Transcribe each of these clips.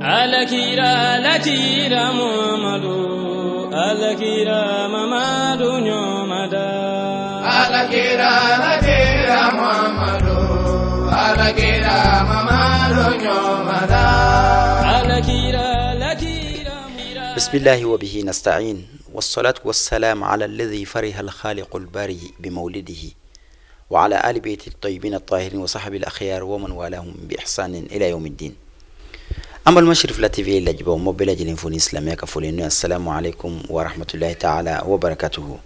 Alakira Muhammadu Alakira Mamadu Nyomada Alakira Muhammadu Alakira Mamadu Nyomada Alakira بسم الله وبه نستعين والصلاة والسلام على الذي فرح الخالق البارئ بمولده وعلى آل بيت الطيبين الطاهرين وصحب الأخيار ومن والاهم بإحسان إلى يوم الدين. أما المشرف لا تي في إلا جبوا موبيلا جلين فون إسلامي كفولين السلام عليكم ورحمة الله تعالى وبركاته.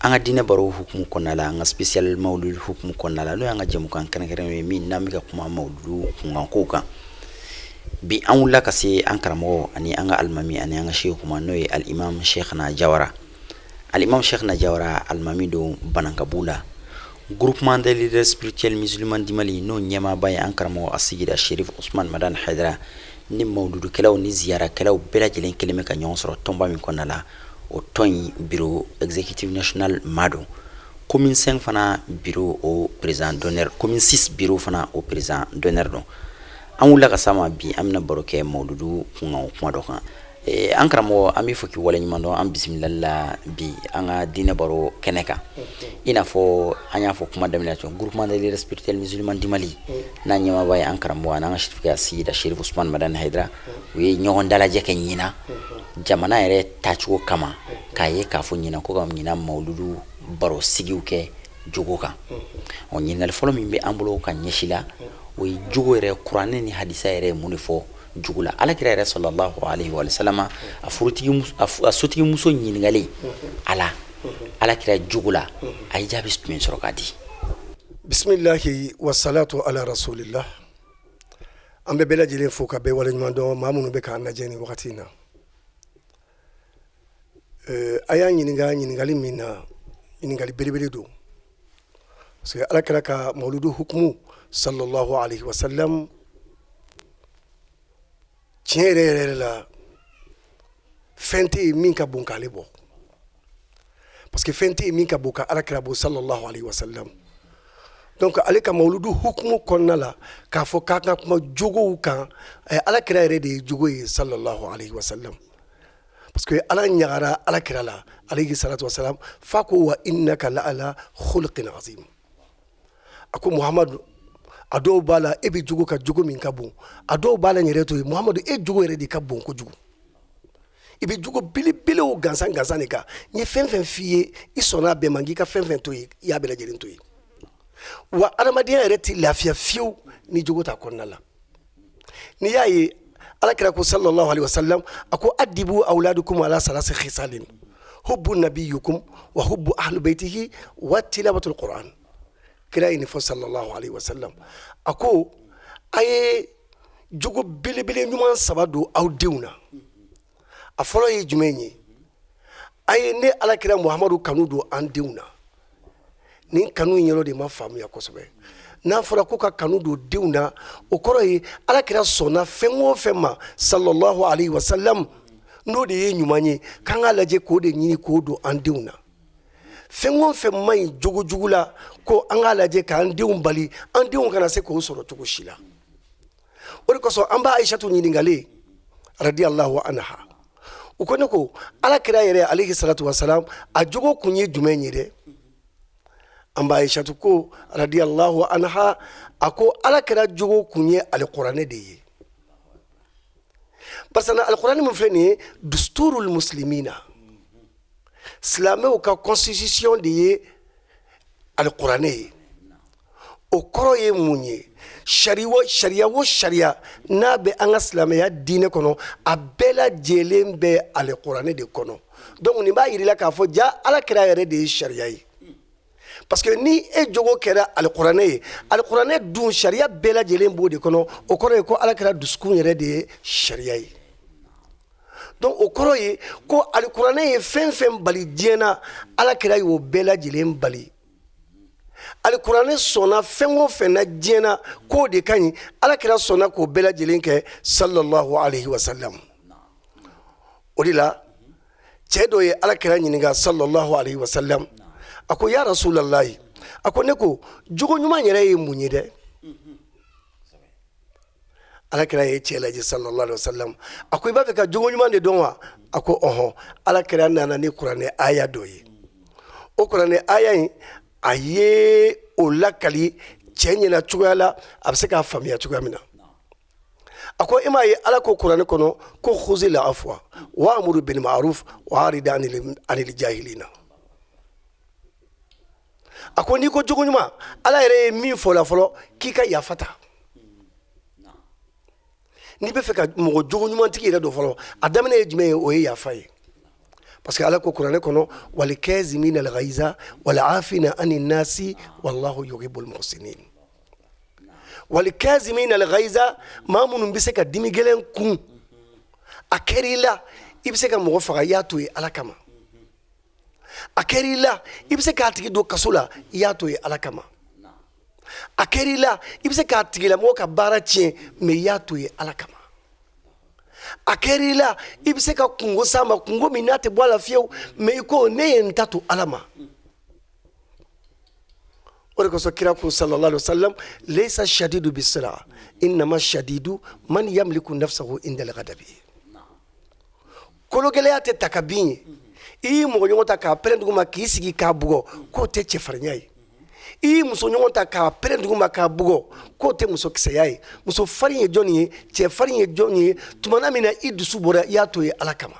أنا دينا برو حكم كنا لا أنا سبيسيال مولود حكم كنا لا لو أنا جمو كان كريم مين نامي كما مولود كنا كوكا bi an wula ka se an karamo ani an ga almami ani an ga shehu kuma noye al-imam Sheikhna Jawara al-imam Sheikhna Jawara almami do banankabula groupement des leaders spirituels musulmans di Mali no nyama bay an karamo asigida Sherif Ousmane Madan Haidara ni mawdudu kelaw ni ziyara kelaw bela jelen keleme ka nyon soro tomba min konala o ton bureau executive national mado commune 5 fana bureau au président d'honneur commune 6 bureau fana au président d'honneur do an wula ka sama bi amna baroke maududu kunga kuma dokan an karamo ami foki wala nyimando an bismillah bi an ga dina baro keneka ina fo anya fo kuma damina to groupement des leaders spirituels musulmans di Mali na nyama bay an karamo an shirfika sida Sherif Ousmane Madan Haidara we nyon dala je ken nyina jamana ere tachuo kama kaye ka fo nyina ko gam nyina maududu baro sigiuke jogoka on nyingal folo mimbe ambulo kan nyeshila we jugore Qur'an ni hadisa ere munifo jugula alakira ere sallallahu alaihi wa sallama asuti muso nyingali alakira jugula ay jabis min sorokati bismillah wa salatu ala rasulillah ambe bela jile foka be wala nyando mamunu be kan najeni wakatina aya nyingali mina nyingali belebele do parce que alakira ka mauludu hukmu sallallahu alayhi wa sallam tiere la fente minka bonkale bo parce que fente minka boka alakira bo sallallahu alayhi wa sallam donc aleka mauludu hukmu konnala ka fo kaka kuma jogo kan alakira de jogo sallallahu alayhi wa sallam parce que ala nyara alakira la alayhi salatu wa salam fako wa innaka la ala khulqin azim ako muhammad ado bala ebi jugo ka jugo min kabon ado bala nyere to muhammadu e jugo ere di kabon ko jugo ibi jugo bili o gansan ne ka ni fenfen fiye isona be mangi ka fenfen to ya bela jerin to wa aramadiya ere ti lafiya fiu ni jugo ta konnala ni yayi alakira ko sallallahu alaihi wasallam ako adibu auladukum ala salasi khisalin hubbu nabiyukum wa hubbu ahli baitihi wa tilawatul qur'an kira ini fo sallallahu alaihi wasallam ako aye jugo bilibili nyuma sabado awdeuna afolo ye jumenyi aye ne alakira muhammadu kanudo andeuna ni kanu nyero de ma famu ya kosobe na fora ko ka kanudo deuna okoro ye alakira sona fenwo fema sallallahu alaihi wasallam no de ye nyumanyi kanga laje ko de nyini ko do andeuna fengon fe mai jugula ko an alaje ka an diun bali an diun kana se ko soro to shila ori ko so amba Aisha to nyingale radiyallahu anha ukone ko ala kira yere alayhi salatu wassalam a jogo kunye jumenyi de amba Aisha to ko radiyallahu anha ako ala kira jogo kunye alqur'ane de basana alqur'ane mun fene dusturul muslimina Slamé ou ka constitution de al-Qur'ane o koro ye munye sharia na be anga slamaya dine kono abela jelembe al-Qur'ane de kono donc ni ba yirila ka fo ja ala kira yere de sharia yi parce que ni e jogo kera al-Qur'ane dun sharia bela jelembo de kono o koro ko ala kira duskun yere de sharia yi donc o koro ye ko al-Qur'an ye fenfen bali diena ala kira yo bela jilen bali al-Qur'an sona fengo fena diena ko de kanyi ala kira sona ko bela jilen ke sallallahu alaihi wasallam odila chedo ye ala kira nyiniga sallallahu alaihi wasallam ako ya rasulullah ako ne ko jogo nyuma nyere ye munyide alakira ye cɛ lajɛ sallallahu alaihi wasallam a ko i b'a fɛ ka jogo ɲuman de dɔn wa a ko ɔhɔn alakira nana ni kuranɛ aya dɔ ye o kuranɛ aya in a ye o lakali cɛ ɲɛna cogoya la a bɛ se k'a faamuya cogoya min na a ko i m'a ye ala ko kuranɛ kɔnɔ ko khuzil afwa wa'mur bil ma'ruf wa arid anil jahilina a ko n'i ko jogo ɲuman ala yɛrɛ ye min fɔ la fɔlɔ k'i ka yafa ta n'i bɛ fɛ ka mɔgɔ jogo ɲumantigi yɛrɛ dɔ fɔlɔ a daminɛ ye jumɛn ye o ye yafa ye parce que ala ko kuranɛ kɔnɔ wal kazimina al ghaiza wal afina anin nasi wallahu yuhibbul muhsinin wal kazimina al ghaiza maa minnu bɛ se ka dimi gɛlɛn kun a kɛra i la i bɛ se ka mɔgɔ faga i y'a to ye ala kama a kɛra i la i bɛ se k'a tigi don kaso la i y'a to ye ala kama a kɛra i la i bɛ se k'a tigilamɔgɔ ka baara tiɲɛ mais i y'a to ye ala kama a kɛra i la i bɛ se ka kungo s'a ma kungo min n'a tɛ bɔ a la fiyewu mais i ko ne ye n ta to ala ma o de kosɔn kira ko sallallahu alaihi wasallam laysa shadidu bisira innama shadidu man yamliku nafsahu indal ghadabi kologɛlɛya tɛ ta ka bin ye i y'i mɔgɔ ɲɔgɔn ta k'a pɛrɛn dugu ma k'i sigi k'a bugɔ k'o tɛ cɛfarinya ye i y'i muso ɲɔgɔn ta k'a pɛrɛn dugu ma k'a bugɔ k'o tɛ musokisɛya ye muso farin ye jɔn ye cɛ farin ye jɔn ye tumana min na i dusu bɔra i y'a to ye ala kama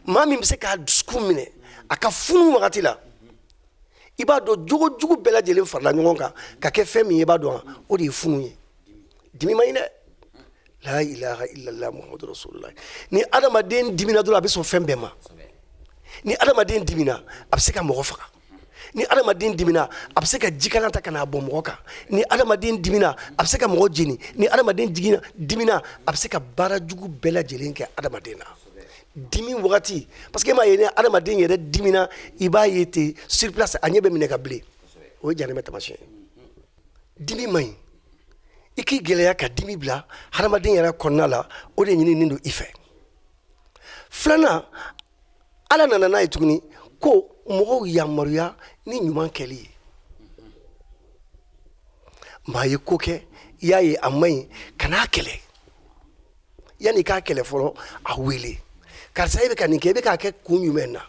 maa min bɛ se k'a dusukun minɛ a ka funu wagati la i b'a dɔn jogo jugu bɛɛ lajɛlen farala ɲɔgɔn kan ka kɛ fɛn min ye i b'a dɔn o de ye funu ye dimi ma ɲi dɛ la ilaha illallah muhammadu rasulullah ni adamaden dimina dɔrɔn a bɛ sɔn fɛn bɛɛ ma ni adamaden dimina a bɛ se ka mɔgɔ faga ni adamaden dimina a bɛ se ka jikalan ta ka n'a bɔ mɔgɔ kan ni adamaden dimina a bɛ se ka mɔgɔ jeni ni adamaden dimina a bɛ se ka baara jugu bɛɛ lajɛlen kɛ adamaden na dimi wagati parce que e m'a ye ni adamaden yɛrɛ dimina i b'a ye ten sur place a ɲɛ bɛ minɛ ka bilen o ye janɛmɛ taamasiyɛn dimi man ɲi i k'i gɛlɛya ka dimi bila hadamaden yɛrɛ kɔnɔna la o de ɲininen don i fɛ filanan ala nana n'a ye tuguni ko mɔgɔw yamaruya ni ɲuman kɛli ye maa ye ko kɛ i y'a ye a man ɲi kan'a kɛlɛ yanni i k'a kɛlɛ fɔlɔ a wele karisa e bɛ ka nin kɛ e bɛ k'a kɛ kun jumɛn na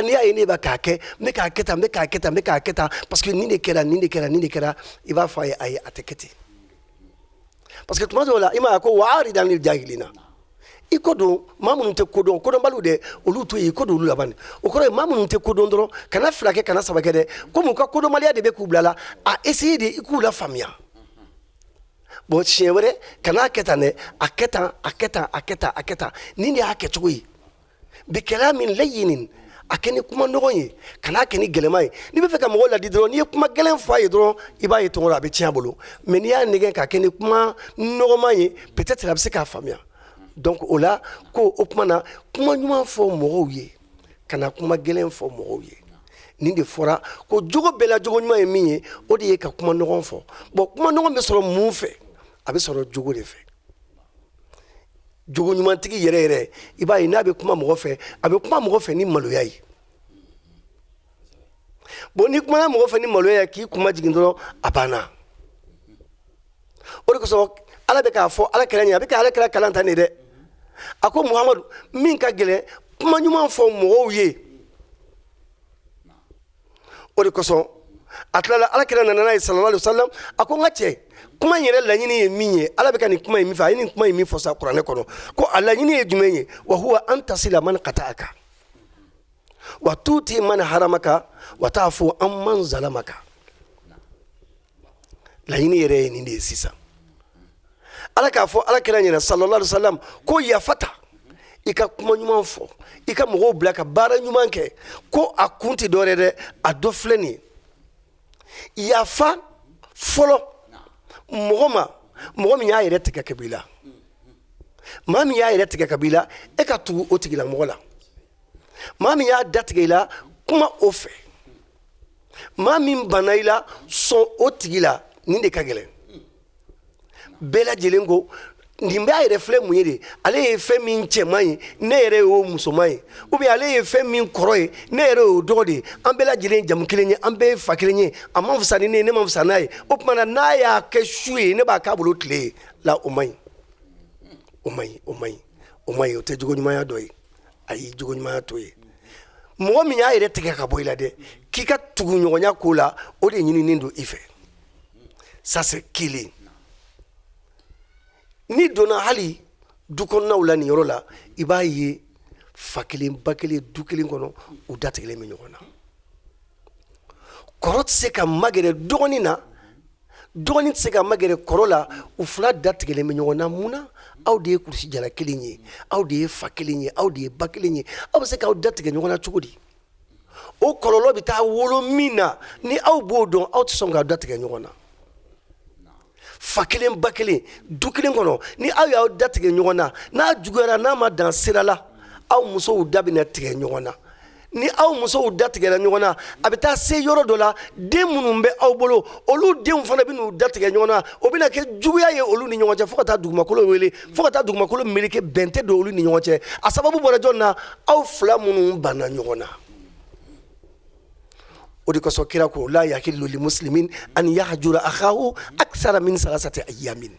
n'i y'a ye ne bɛ k'a kɛ n bɛ k'a kɛ tan n bɛ k'a kɛ tan n bɛ k'a kɛ tan parce que nin de kɛra nin de kɛra nin de kɛra i b'a fɔ a ye ayi a tɛ kɛ ten parce que tuma dɔw la i m'a ye ko wa arid anil jahilina i ko don maa minnu tɛ kodɔn kodɔnbaliw dɛ olu to yen i ko don olu laban o kɔrɔ ye maa minnu tɛ kodɔn dɔrɔn kana fila kɛ kana saba kɛ dɛ komi u ka kodɔnbaliya de bɛ k'u bila la a essayer de i k'u la faamuya bon siɲɛ wɛrɛ kana kɛ tan dɛ a kɛ tan a kɛ tan a kɛ tan a kɛ tan nin de y'a kɛcogo ye bi kɛlɛ min layyinin a kɛ ni kuma nɔgɔn ye kana kɛ ni gɛlɛman ye n'i bɛ fɛ ka mɔgɔw ladi dɔrɔn n'i ye kuma gɛlɛn fɔ a ye dɔrɔn i b'a ye tɔgɔ a bɛ tiɲɛ a bolo mais n'i y'a nɛgɛn k'a kɛ ni kuma nɔgɔman ye peut-être a bɛ se k'a faamuya donc o la ko o kuma na kuma ɲuman fɔ mɔgɔw ye kana kuma gɛlɛn fɔ mɔgɔw ye nin de fɔra ko jogo bɛɛ la jogo ɲuman ye min ye o de ye ka kuma nɔgɔn fɔ bon kuma nɔgɔn bɛ sɔrɔ mun fɛ a bɛ sɔrɔ jogo de fɛ jogo ɲumantigi yɛrɛ yɛrɛ i b'a ye n'a bɛ kuma mɔgɔ fɛ a bɛ kuma mɔgɔ fɛ ni maloya ye bon ni kumana mɔgɔ fɛ ni maloya ye k'i kuma jigin dɔrɔn a banna o de kosɔn ala bɛ k'a fɔ ala kɛra ɲɛ a bɛ kɛ ala kɛra kalan ta nin dɛ a ko muhamadu min ka gɛlɛn kuma ɲuman fɔ mɔgɔw ye o de kosɔn a tilala ala kɛra nana n'a ye sallallahu alaihi wasallam a ko n ka cɛ kuma in yɛrɛ laɲini ye min ye ala bɛ ka nin kuma in min fɛ a ye nin kuma in min fɔ sa kuranɛ kɔnɔ ko a laɲini ye jumɛn ye wa huwa an tasila man qata'aka wa tuti man haramaka wa ta'fu an man zalamaka laɲini yɛrɛ ye nin de ye sisan ala k'a fɔ ala kɛra ɲɛna sallallahu alaihi wasallam ko yafata i ka kuma ɲuman fɔ i ka mɔgɔw bila ka baara ɲuman kɛ ko a kun tɛ dɔwɛrɛ dɛ a dɔ filɛ nin ye yafa fɔlɔ mɔgɔ ma mɔgɔ min y'a yɛrɛ tigɛ ka bɔ i la maa min y'a yɛrɛ tigɛ ka bɔ i la e ka tugu o tigilamɔgɔ la maa min y'a datigɛ i la kuma o fɛ maa min banna i la sɔn o tigi la nin de ka gɛlɛn bɛɛ lajɛlen ko nin b'a yɛrɛ filɛ mun ye de ale ye fɛn min cɛman ye ne yɛrɛ y'o musoman ye ou bien ale ye fɛn min kɔrɔ ye ne yɛrɛ y'o dɔgɔ de ye an bɛɛ lajɛlen jamu kelen ye an bɛɛ ye fa kelen ye a ma fisa ni ne ye ne ma fisa n'a ye o tuma na n'a y'a kɛ su ye ne b'a k'a bolo tile ye la o man ɲi o man ɲi o man ɲi o man ɲi o tɛ jogoɲumanya dɔ ye ayi jogoɲumanya t'o ye mɔgɔ min y'a yɛrɛ tigɛ ka bɔ i la dɛ k'i ka tuguɲɔgɔnya ko la o de ɲininen don i fɛ ça c'est kelen ni donna hali du kɔnɔnaw la nin yɔrɔ la i b'a ye fa kelen ba kelen du kelen kɔnɔ u datigɛlen bɛ ɲɔgɔn na kɔrɔ tɛ se ka magɛrɛ dɔgɔnin na dɔgɔnin tɛ se ka magɛrɛ kɔrɔ la u fila datigɛlen bɛ ɲɔgɔn na mun na aw de ye kurusi jala kelen ye aw de ye fa kelen ye aw de ye ba kelen ye aw bɛ se k'aw datigɛ ɲɔgɔn na cogo di o kɔlɔlɔ bɛ taa wolo min na ni aw b'o dɔn aw tɛ sɔn k'aw datigɛ ɲɔgɔn na fa kelen ba kelen du kelen kɔnɔ ni aw y'aw datigɛ ɲɔgɔn na n'a juguyara n'a ma dan sira la aw musow da bɛna tigɛ ɲɔgɔn na ni aw musow datigɛra ɲɔgɔn na a bɛ taa se yɔrɔ dɔ la den minnu bɛ aw bolo olu denw fana bɛ n'u datigɛ ɲɔgɔn na o bɛna kɛ juguya ye olu ni ɲɔgɔn cɛ fo ka taa dugumakolo wele fo ka taa dugumakolo meleke bɛn tɛ don olu ni ɲɔgɔn cɛ a sababu bɔra jɔn na aw fila minnu banna ɲɔgɔn na o de kosɔn kira ko la yahillu li muslimin an yahjura akhahu akthara min salasati ayyamin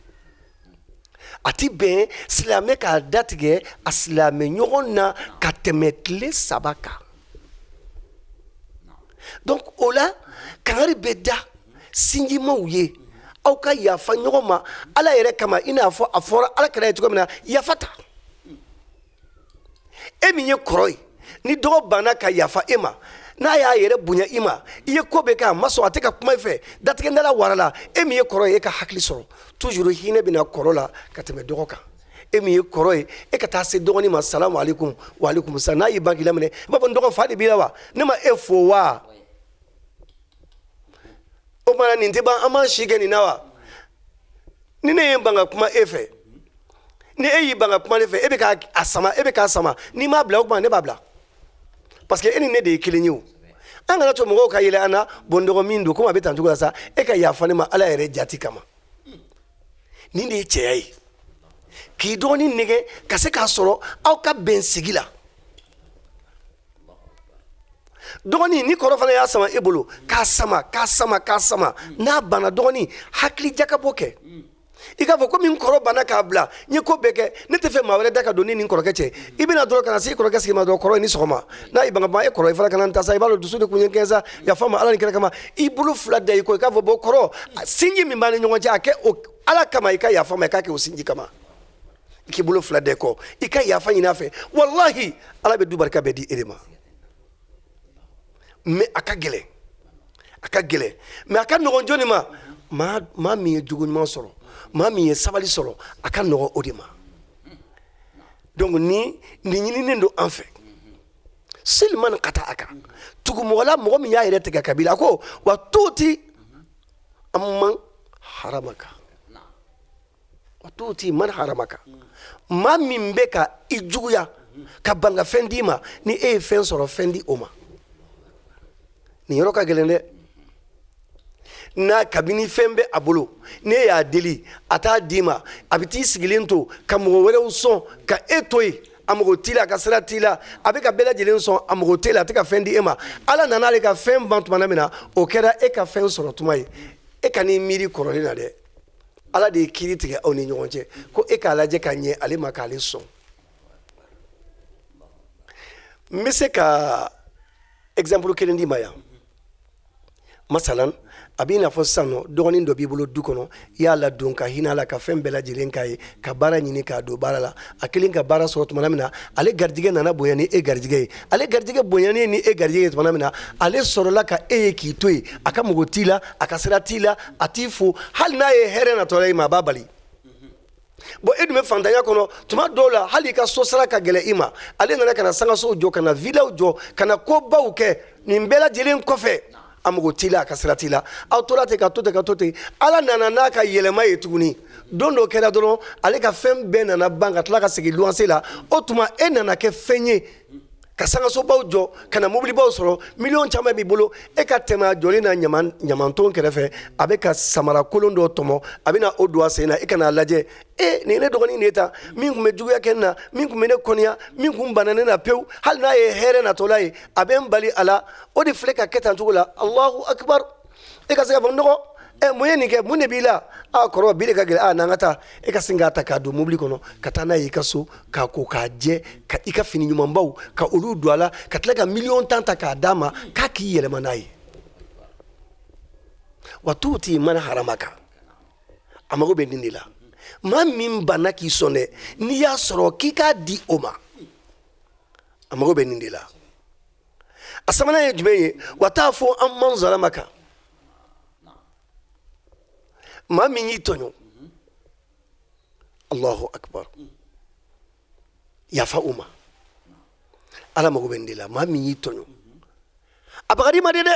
a ti bɛn silamɛ k'a datigɛ a silamɛ ɲɔgɔn na ka tɛmɛ tile 3 kan donc o la kangari bɛ da sinjimaw ye aw ka yafa ɲɔgɔn ma ala yɛrɛ kama i n'a fɔ a fɔra ala kɛra ye cogo min na yafa ta e min ye kɔrɔ ye ni dɔgɔ banna ka yafa e ma n'a y'a yɛrɛ bonya i ma i ye ko bɛ kɛ a ma sɔn a tɛ ka kuma i fɛ datigɛndala warala e min ye kɔrɔ ye e ka hakili sɔrɔ toujours hinɛ bɛna kɔrɔ la ka tɛmɛ dɔgɔ kan e min ye kɔrɔ ye e ka taa se dɔgɔnin ma salamu alaikum wa alaikum salam n'a y'i ban k'i laminɛ i b'a fɔ n dɔgɔ fa de b'i la wa ne ma e fo wa o tuma nin tɛ ban an b'an si kɛ nin na wa ni ne ye n ban ka kuma e fɛ ni e y'i ban ka kuma ne fɛ e bɛ k'a sama e bɛ k'a sama n'i m'a bila o tuma ne b'a bila parce que e ni ne de ye kelen ye o an kana to mɔgɔw ka yɛlɛ an na bon dɔgɔ min don komi a bɛ tan cogo la sa e ka yafa ne ma ala yɛrɛ jati kama nin de ye cɛya ye k'i dɔgɔnin nɛgɛ ka se k'a sɔrɔ aw ka bɛn sigi la dɔgɔnin ni kɔrɔ fana y'a sama e bolo k'a sama k'a sama k'a sama n'a banna dɔgɔnin hakili jakabɔ kɛ i k'a fɔ komi n kɔrɔ banna k'a bila n ye ko bɛɛ kɛ ne tɛ fɛ maa wɛrɛ da ka don ni nin kɔrɔkɛ cɛ i bɛna dɔrɔn ka na se i kɔrɔkɛ sigi ma dɔrɔn kɔrɔ ye ni sɔgɔma n'a y'i ban ka ban e kɔrɔ i fana ka na n ta sa i b'a dɔn dusu de kun ye kɛ sa yafa ma ala ni kɛnɛ kama i bolo fila da i ko i k'a fɔ bɔ kɔrɔ sinji min b'a ni ɲɔgɔn cɛ a kɛ o ala kama i ka yafa ma i k'a kɛ o sinji kama i k'i bolo fila da i kɔ i ka yafa ɲini a fɛ walahi ala bɛ du barika bɛɛ di e de ma mais a ka gɛlɛn mais a ka nɔgɔn jɔnni ma maa min ye jogo ɲuman sɔrɔ maa min ye sabali sɔrɔ a ka nɔgɔn o de ma donc nin ɲininen don an fɛ seliman ka taa a kan tugumɔgɔla mɔgɔ min y'a yɛrɛ tigɛ kabila a ko wa tuuti amman haramaka wa tuuti man haramaka maa min bɛ ka i juguya ka ban ka fɛn d'i ma ni e ye fɛn sɔrɔ fɛn di o ma nin yɔrɔ ka gɛlɛn dɛ n'a kabini fɛn bɛ a bolo ne y'a deli a t'a d'i ma a bɛ t'i sigilen to ka mɔgɔ wɛrɛw sɔn ka e to yen a mago t'i la a ka sira t'i la a bɛ ka bɛɛ lajɛlen sɔn a mago t'i la a tɛ ka fɛn di e ma ala nana ale ka fɛn ban tuma min na o kɛra e ka fɛn sɔrɔ tuma ye e ka n'i miiri kɔrɔlen na dɛ ala de ye kiiri tigɛ aw ni ɲɔgɔn cɛ ko e k'a lajɛ ka ɲɛ ale ma k'ale sɔn n bɛ se ka exemple kelen d'i ma yan masalan a b'i n'a fɔ sisan nɔ dɔgɔnin dɔ b'i bolo du kɔnɔ i y'a ladon ka hinɛ a la ka fɛn bɛɛ lajɛlen k'a ye ka baara ɲini k'a don baara la a kelen ka baara sɔrɔ tuma min na ale garijɛgɛ nana bonya ni e garijɛgɛ ye ale garijɛgɛ bonyanen ni e garijɛgɛ ye tuma min na ale sɔrɔla ka e ye k'i to yen a ka mago t'i la a ka sira t'i la a t'i fo hali n'a ye hɛrɛ natɔla i ma a b'a bali bon e dun bɛ fantanya kɔnɔ tuma dɔw la hali i ka so sara ka gɛlɛ i ma ale nana ka na sangasow jɔ ka na vilaw jɔ ka na kobaw kɛ nin bɛɛ lajɛlen kɔfɛ a mago t'i la a ka sira t'i la aw tora ten ka to ten ka to ten ala nana n'a ka yɛlɛma ye tuguni don dɔ kɛra dɔrɔn ale ka fɛn bɛɛ nana ban ka tila ka segin luwanse la o tuma e nana kɛ fɛn ye ka sangasobaw jɔ ka na mobilibaw sɔrɔ miliyɔn caman b'i bolo e ka tɛmɛ a jɔlen na ɲamanton kɛrɛfɛ a bɛ ka samara kolon dɔ tɔmɔ a bɛ na o don a sen na e ka n'a lajɛ nin ye ne dɔgɔnin de ye tan min tun bɛ juguya kɛ ne na min tun bɛ ne kɔniya min tun banna ne na pewu hali n'a ye hɛrɛ natɔla ye a bɛ n bali a la o de filɛ ka kɛ tan cogo la Allahu akbar e ka se ka fɔ nɔgɔ mun ye nin kɛ mun de b'i la kɔrɔ bi de ka gɛlɛn n'an ka taa e ka sin k'a ta k'a don mobili kɔnɔ ka taa n'a ye i ka so k'a ko k'a jɛ ka i ka fini ɲumanbaw ka olu don a la ka tila ka miliyɔn tan ta k'a d'a ma k'a k'i yɛlɛma n'a ye wa tuuti mana harama kan a mago bɛ nin de la maa min banna k'i sɔn dɛ n'i y'a sɔrɔ k'i k'a di o ma a mago bɛ nin de la a sabanan ye jumɛn ye wa t'a fɔ an man zalama kan maa min y'i tɔɲɔ Allahu akbar yafa o ma ala mago bɛ nin de la maa min y'i tɔɲɔ a bagadi ma de dɛ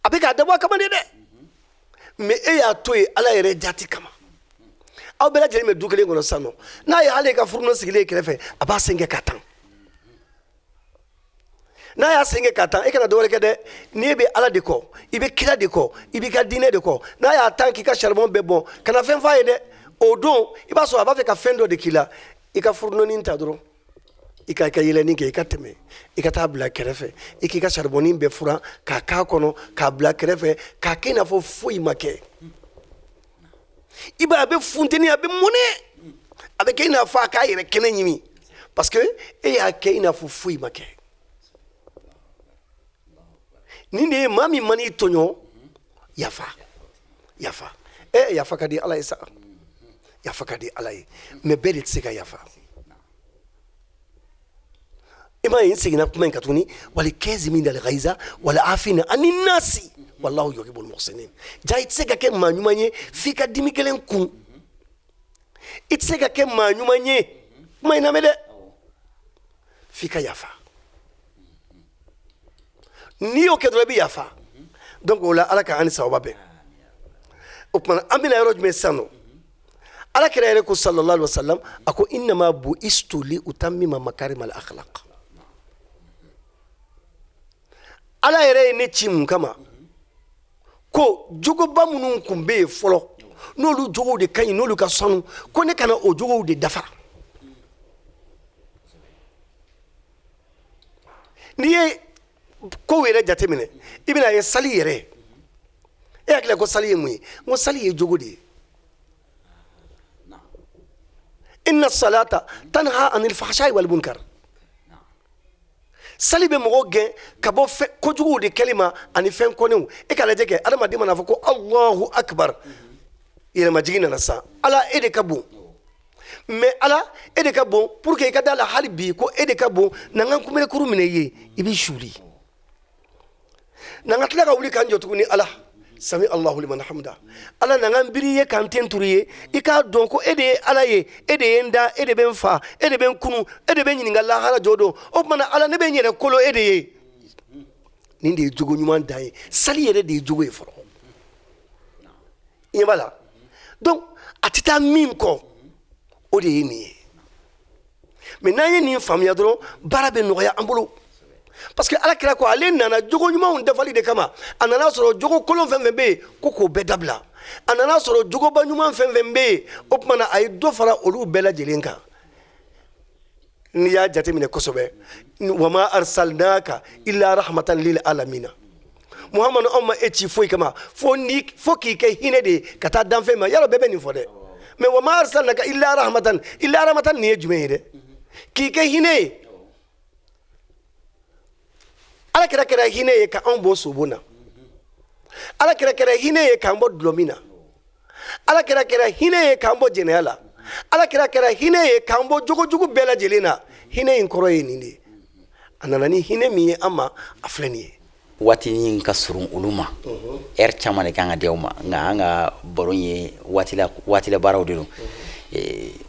a bɛ k'a dabɔ a kama de dɛ mais e y'a to yen ala yɛrɛ jati kama aw bɛɛ lajɛlen bɛ du kelen kɔnɔ sisan nɔ n'a ye hali ka furunɔ sigilen kɛrɛfɛ a b'a sen kɛ ka tan n'a y'a sen kɛ ka tan e kana dɔwɛrɛ kɛ dɛ n'e bɛ ala de kɔ i bɛ kira de kɔ i b'i ka diinɛ de kɔ n'a y'a tan k'i ka charbon bɛɛ bɔn kana fɛn f'a ye dɛ o don i b'a sɔrɔ a b'a fɛ ka fɛn dɔ de k'i la i ka furunɔnin ta dɔrɔn i ka yɛlɛnin kɛ i ka tɛmɛ i ka taa bila kɛrɛfɛ i k'i ka charbonnin bɛɛ furan k'a k'a kɔnɔ k'a bila kɛrɛfɛ k'a kɛ i n'a fɔ foyi ma kɛ i b'a ye a bɛ funteni a bɛ mɔnɛ a bɛ kɛ i n'a fɔ a k'a yɛrɛ kɛnɛ ɲimi parce que e y'a kɛ i n'a fɔ foyi ma kɛ nin de ye maa min man'i tɔɲɔ yafa yafa ka di ala ye sa yafa ka di ala ye mais bɛɛ de tɛ se ka yafa i m'a ye n seginna kuma in kan tuguni wali kɛzimin dal ghaiza wala afina ani nasi wallahu yuhibbul muhsinin ja i tɛ se ka kɛ maa ɲuman ye f'i ka dimi kelen kun i tɛ se ka kɛ maa ɲuman ye kuma in lamɛn dɛ f'i ka yafa n'i y'o kɛ dɔrɔn i bɛ yafa donc o la ala ka an ni sababa bɛn o tuma an bɛna yɔrɔ jumɛn sisan nɔ ala kira yɛrɛ ko sallallahu alaihi wa sallam a ko innama bu'istu li utammima makarimal akhlaq ala yɛrɛ ye ne ci mun kama ko jogoba minnu tun bɛ yen fɔlɔ n'olu jogow de ka ɲi n'olu ka sanu ko ne kana o jogow de dafa n'i ye kow yɛrɛ jateminɛ i bɛna ye sali yɛrɛ e hakili la ko sali ye mun ye n ko sali ye jogo de ye inna salata tanha anil fahsha'i wal munkar sali bɛ mɔgɔ gɛn ka bɔ kojuguw de kɛli ma ani fɛn kɔnɛw e ka lajɛ kɛ adamaden mana fɔ ko Allahu akbar yɛlɛmajigi nana sa ala e de ka bon mais ala e de ka bon pour que i ka da la hali bi ko e de ka bon na n ka kunbɛnkuru minɛ i ye i b'i suuli na n ka tila ka wuli k'an jɔ tuguni ala sami Allahu liman hamda ala na n ka biri ye k'an ten turu ye i k'a dɔn ko e de ye ala ye e de ye n da e de bɛ n fa e de bɛ n kunu e de bɛ n ɲininka lahara jɔ don o tuma na ala ne bɛ n yɛrɛ kolo e de ye nin de ye jogo ɲuman dan ye sali yɛrɛ de ye jogo ye fɔlɔ i ɲɛ b'a la donc a tɛ taa min kɔ o de ye nin ye mais n'an ye nin faamuya dɔrɔn baara bɛ nɔgɔya an bolo parce que ala kira ko ale nana jogo ɲumanw dafali de kama a nana sɔrɔ jogo kolon fɛn fɛn bɛ yen ko k'o bɛɛ dabila a nana sɔrɔ jogoba ɲuman fɛn fɛn bɛ yen o tuma na a ye dɔ fara olu bɛɛ lajɛlen kan n'i y'a jateminɛ kosɛbɛ wa ma arsalnaka illa rahmatan lil alamina muhamadu anw ma e ci foyi kama fo k'i kɛ hinɛ de ye ka taa danfɛn ma yɔrɔ bɛɛ bɛ nin fɔ dɛ mais wa ma arsalnaka illa rahmatan nin ye jumɛn ye dɛ k'i kɛ hinɛ ye ala kɛra hinɛ ye ka anw bɔ sobon na ala kɛra hinɛ ye k'an bɔ dulɔmin na ala kɛra hinɛ ye k'an bɔ jɛnɛya la ala kɛra hinɛ ye k'an bɔ jogojugu bɛɛ lajɛlen na hinɛ in kɔrɔ ye nin de ye a nana ni hinɛ min ye an ma a filɛ nin ye waati in ka surun olu ma heure caman de kan ka di aw ma nka an ka baro ye waati la baaraw de don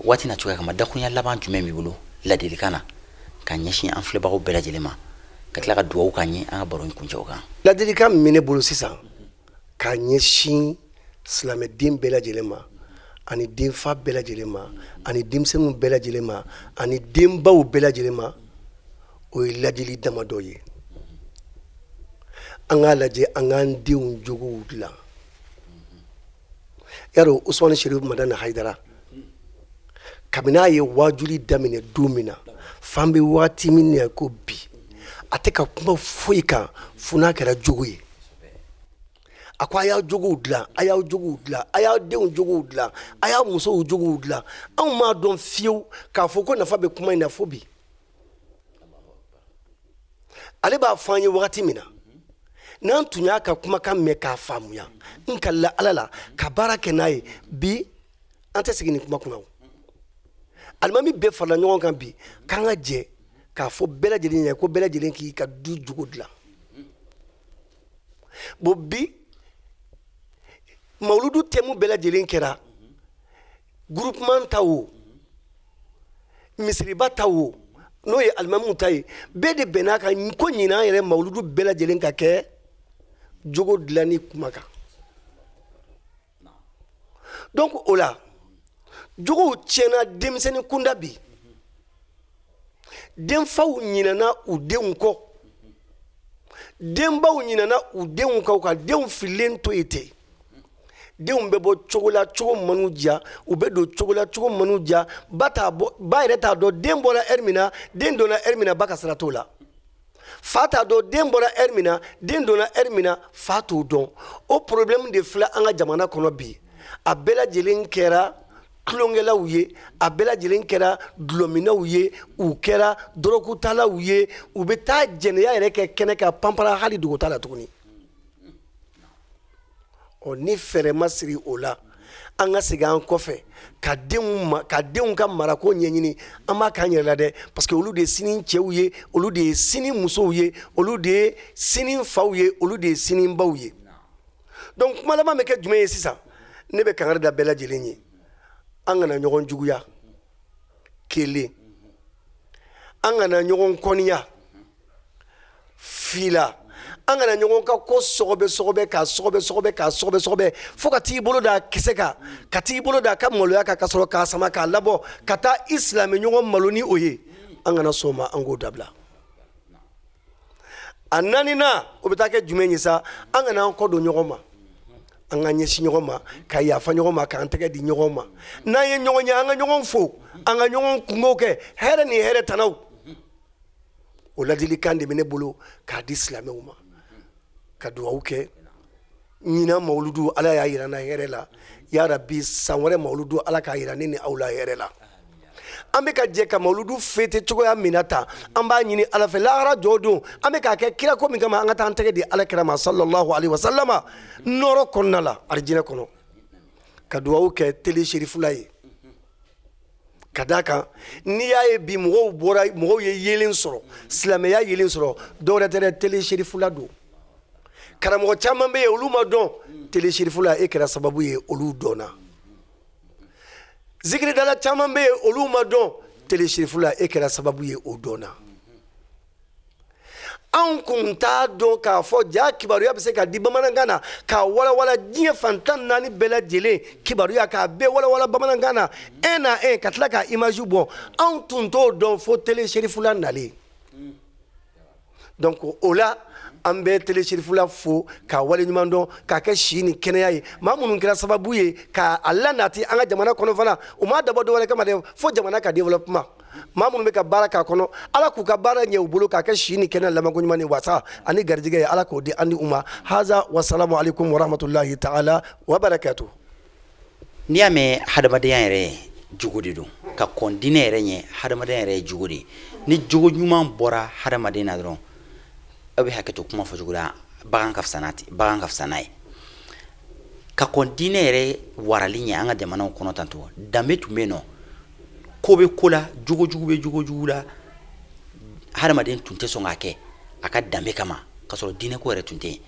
waati na cogoya kama dakunya laban jumɛn b'i bolo ladilikan na ka ɲɛsin an filɛbagaw bɛɛ lajɛlen ma ka tila ka dugawu k'an ye an ka baro in kuncɛw kan ladilikan min bɛ ne bolo sisan k'a ɲɛsin silamɛden bɛɛ lajɛlen ma ani denfa bɛɛ lajɛlen ma ani denmisɛnninw bɛɛ lajɛlen ma ani denbaw bɛɛ lajɛlen ma o ye ladili damadɔ ye an k'a lajɛ an k'an denw jogow dilan yarɔ usmani sherif madani hayidara kabini a ye wajuli daminɛ don min na fan bɛ waati min na ko bi a tɛ ka kuma foyi kan fo n'a kɛra jogo ye a ko a y'a jogow dilan a y'aw jogow dilan a y'aw denw jogow dilan a y'a musow jogow dilan anw m'a dɔn fiyewu k'a fɔ ko nafa bɛ kuma in na fo bi ale b'a fɔ an ye wagati min na n'an tun y'a ka kumakan mɛn k'a faamuya n kalila ala la ka baara kɛ n'a ye bi an tɛ segin nin kuma kunna o alimami bɛɛ farala ɲɔgɔn kan bi k'an ka jɛ k'a fɔ bɛɛ lajɛlen ɲɛ ko bɛɛ lajɛlen k'i ka du jogo dilan bon bi mawuludu tɛmu bɛɛ lajɛlen kɛra groupement ta o misiriba ta o n'o ye alimamiw ta ye bɛɛ de bɛn'a kan ko ɲinan yɛrɛ mawuludu bɛɛ lajɛlen ka kɛ jogo dilanni kuma kan donc o la jogow tiɲɛna denmisɛnnin kunda bi denfaw ɲinana u denw kɔ denbaw ɲinana u denw kɔ ka denw fililen to yen ten denw bɛ bɔ cogo la cogo manu diya u bɛ don cogo la cogo manu diya ba yɛrɛ t'a dɔn den bɔra ɛri min na den donna ɛri min na ba ka sira t'o la fa t'a dɔn den bɔra ɛri min na den donna ɛri min na fa t'o dɔn o problème de filɛ an ka jamana kɔnɔ bi a bɛɛ lajɛlen kɛra tulonkɛlaw ye a bɛɛ lajɛlen kɛra dulɔminaw ye u kɛra dɔrɔkutalaw ye u bɛ taa jɛnɛya yɛrɛ kɛ kɛnɛ kan panpara hali dogo t'a la tuguni ni fɛrɛ ma siri o la an ka segin an kɔfɛ ka denw ka marako ɲɛɲini an b'a k'an yɛrɛ la dɛ parce que olu de ye sini cɛw ye olu de ye sini musow ye olu de ye sini faw ye olu de ye sini baw ye donc kuma laban bɛ kɛ jumɛn ye sisan ne bɛ kangari da bɛɛ lajɛlen ye an kana ɲɔgɔn juguya kelen an kana ɲɔgɔn kɔniya fila an kana ɲɔgɔn ka ko sɔgɔbɛ k'a fo ka t'i bolo da kisɛ kan ka t'i bolo da ka maloya kan ka sɔrɔ k'a sama k'a labɔ ka taa i silamɛ ɲɔgɔn malo ni o ye an kana sɔn o ma an k'o dabila a naaninan o bɛ taa kɛ jumɛn ye sa an kana an kɔ don ɲɔgɔn ma an ka ɲɛsin ɲɔgɔn ma ka yafa ɲɔgɔn ma k'an tɛgɛ di ɲɔgɔn ma n'an ye ɲɔgɔn ye an ka ɲɔgɔn fo an ka ɲɔgɔn kungo kɛ hɛrɛ ni hɛrɛ tanaw o ladilikan de bɛ ne bolo k'a di silamɛw ma ka dugawu kɛ ɲinan mawuludu ala y'a yira n na hɛrɛ la ya rabi san wɛrɛ mawuludu ala k'a yira ne ni aw la hɛrɛ la an bɛ ka jɛ ka mawuludu fêter cogoya min na tan an b'a ɲini ala fɛ lahara jɔ don an bɛ k'a kɛ kira ko min kama an ka taa an tɛgɛ di alakira ma sallallahu alaihi wasallama nɔrɔ kɔnɔna la arijinɛ kɔnɔ ka dugawu kɛ tele serifula ye ka d'a kan n'i y'a ye bi mɔgɔw ye yelen sɔrɔ silamɛya yelen sɔrɔ dɔwɛrɛ tɛ dɛ tele serifula don karamɔgɔ caman bɛ yen olu ma dɔn tele serifula e kɛra sababu ye olu dɔnna zikiridala caman bɛ yen olu ma dɔn tele serifula e kɛra sababu ye o dɔnna anw kun t'a dɔn k'a fɔ ja kibaruya bɛ se ka di bamanankan na k'a walawala diɲɛ fan 14 bɛɛ lajɛlen kibaruya k'a bɛɛ walawala bamanankan na un à un ka tila ka image bɔ anw tun t'o dɔn fo tele serifula nalen donc o la an bɛ tele serifula fo k'a waleɲuman dɔn k'a kɛ si ni kɛnɛya ye maa minnu kɛra sababu ye k'a lanati an ka jamana kɔnɔ fana u m'a dabɔ dɔwɛrɛ kama dɛ fo jamana ka développement maa minnu bɛ ka baara k'a kɔnɔ ala k'u ka baara ɲɛ u bolo k'a kɛ si ni kɛnɛya labanko ɲuman ni wasa ani garijɛgɛ ye ala k'o di an ni u ma haza wasalamu alaikum warahmatulahi taala wa barakatuh. n'i y'a mɛn hadamadenya yɛrɛ jogo de don ka kɔn diinɛ yɛrɛ ɲɛ hadamadenya yɛrɛ ye jogo de ye ni jogo ɲuman bɔra hadamaden na dɔrɔn aw bɛ hakɛ to kuma fɔcogo la bagan ka fisa n'a ye ka kɔn diinɛ yɛrɛ warali ɲɛ an ka jamanaw kɔnɔ tantɔ danbe tun bɛ yen nɔ ko bɛ ko la jogojugu bɛ jogojugu la hadamaden tun tɛ sɔn k'a kɛ a ka danbe kama ka sɔrɔ diinɛ ko yɛrɛ tun tɛ yen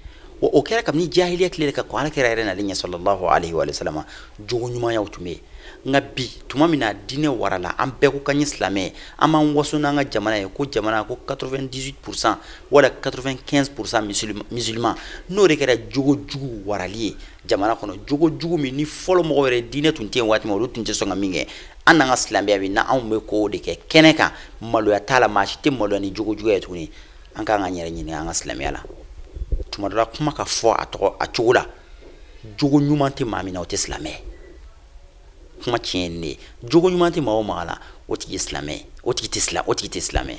o kɛra kabini jahiliya tile ka ko alakira yɛrɛ nalen ɲɛ sallallahu alaihi wa sallam jogo ɲumanyaw tun bɛ nka bi tuma min na diinɛ warala an bɛɛ ko kan ye silamɛ an b'an waso n'an ka jamana ye ko jamana ko 98% wala 95% musulman n'o de kɛra jogo jugu warali ye jamana kɔnɔ jogo jugu min ni fɔlɔ mɔgɔ yɛrɛ diinɛ tun tɛ yen waati min olu tun tɛ sɔn ka min kɛ an n'an ka silamɛya bi na anw bɛ ko de kɛ kɛnɛ kan maloya t'a la maa si tɛ maloya ni jogo juguya ye tuguni an k'an ka yɛrɛ ɲini an ka silamɛya la tuma dɔ la kuma ka fɔ a cogo la jogo ɲuman tɛ maa min na o tɛ silamɛ kuma tiɲɛ ne jogo ɲuman tɛ maa o maa la o tigi ye silamɛ o tigi tɛ silamɛ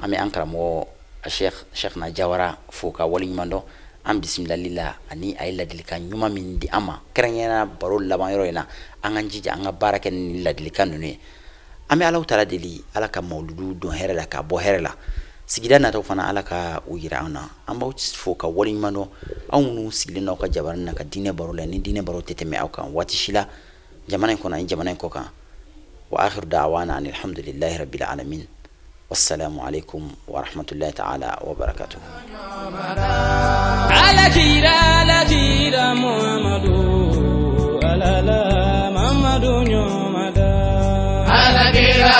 an bɛ an karamɔgɔ Sheikh na Jawara fo ka wale ɲuman dɔn an bisimilali la ani a ye ladilikan ɲuman min di an ma kɛrɛnkɛrɛnnenya baro laban yɔrɔ in na an ka jija an ka baara kɛ ni ladilikan ninnu ye an bɛ Alahu Taala deli Ala ka mawludu don hɛrɛ la ka bɔ hɛrɛ la sigida nataw fana Ala ka u yira an na an b'aw fo ka wale ɲuman dɔn anw minnu sigilen n'aw ka jabanin na ka diinɛ baro la ni diinɛ baro tɛ tɛmɛ aw kan waati si la jamana in kɔnɔ ani jamana in kɔ kan wa akhiru da'wana alhamdulillahi rabbil alamin wassalamu alaikum wa rahmatullahi ta'ala wa barakatuh alakira Muhammadu alala Muhammadu nyomada alakira